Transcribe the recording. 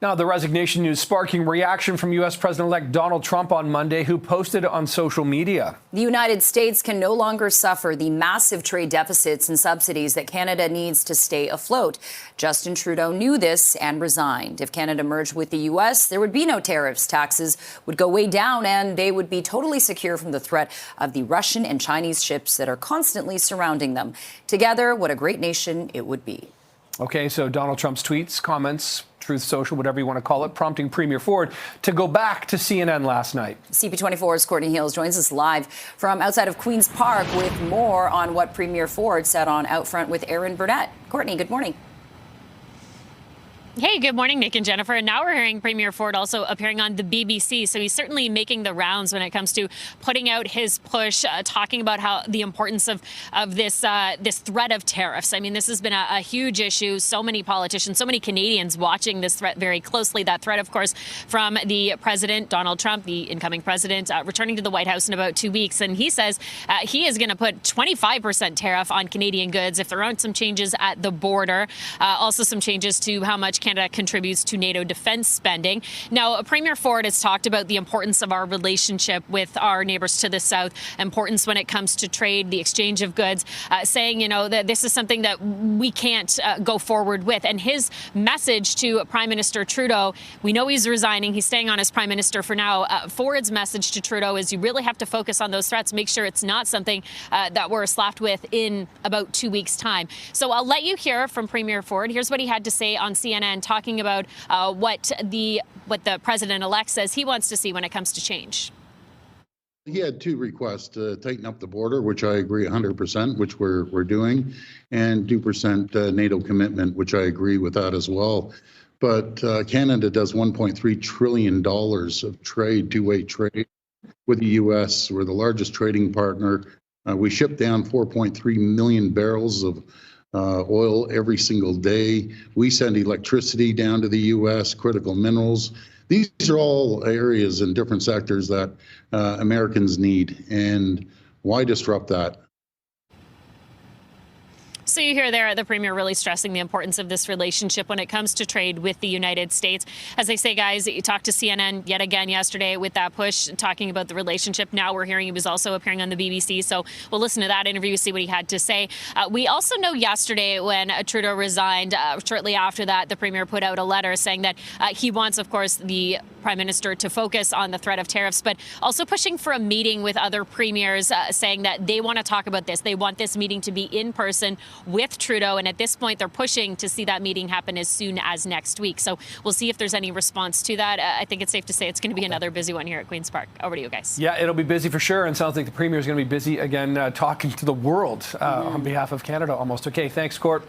Now, the resignation news sparking reaction from U.S. President-elect Donald Trump on Monday, who posted on social media. The United States can no longer suffer the massive trade deficits and subsidies that Canada needs to stay afloat. Justin Trudeau knew this and resigned. If Canada merged with the U.S., there would be no tariffs. Taxes would go way down, and they would be totally secure from the threat of the Russian and Chinese ships that are constantly surrounding them. Together, what a great nation it would be. Okay, so Donald Trump's tweets, comments, Truth Social, whatever you want to call it, prompting Premier Ford to go back to CNN last night. CP24's Courtney Hills joins us live from outside of Queen's Park with more on what Premier Ford said on Out Front with Aaron Burnett. Courtney, good morning. Hey, good morning, Nick and Jennifer. And now we're hearing Premier Ford also appearing on the BBC. So he's certainly making the rounds when it comes to putting out his push, talking about how the importance of this threat of tariffs. I mean, this has been a huge issue. So many politicians, so many Canadians watching this threat very closely. That threat, of course, from the president, Donald Trump, the incoming president, returning to the White House in about 2 weeks. And he says he is going to put 25% tariff on Canadian goods if there aren't some changes at the border. Also some changes to how much Canada contributes to NATO defense spending. Now, Premier Ford has talked about the importance of our relationship with our neighbors to the south, importance when it comes to trade, the exchange of goods, saying, that this is something that we can't go forward with. And his message to Prime Minister Trudeau, we know he's resigning, he's staying on as Prime Minister for now. Ford's message to Trudeau is you really have to focus on those threats, make sure it's not something that we're slapped with in about 2 weeks' time. So I'll let you hear from Premier Ford. Here's what he had to say on CNN, talking about what the president-elect says he wants to see when it comes to change. He had two requests to tighten up the border, which I agree 100%, which we're doing, and 2% NATO commitment, which I agree with that as well. But Canada does $1.3 trillion of trade, two-way trade with the U.S. We're the largest trading partner. We ship down 4.3 million barrels of oil every single day. We send electricity down to the U.S., critical minerals. These are all areas in different sectors that Americans need. And why disrupt that? So you hear there the Premier really stressing the importance of this relationship when it comes to trade with the United States. As I say, guys, you talked to CNN yet again yesterday with that push, talking about the relationship. Now we're hearing he was also appearing on the BBC. So we'll listen to that interview, see what he had to say. We also know yesterday when Trudeau resigned, shortly after that, the Premier put out a letter saying that he wants, of course, the Prime Minister to focus on the threat of tariffs, but also pushing for a meeting with other premiers, saying that they want to talk about this. They want this meeting to be in person with Trudeau. And at this point, they're pushing to see that meeting happen as soon as next week. So we'll see if there's any response to that. I think it's safe to say it's going to be another busy one here at Queen's Park. Over to you guys. Yeah, it'll be busy for sure. And sounds like the Premier is going to be busy again, talking to the world on behalf of Canada almost. Okay, thanks, Court.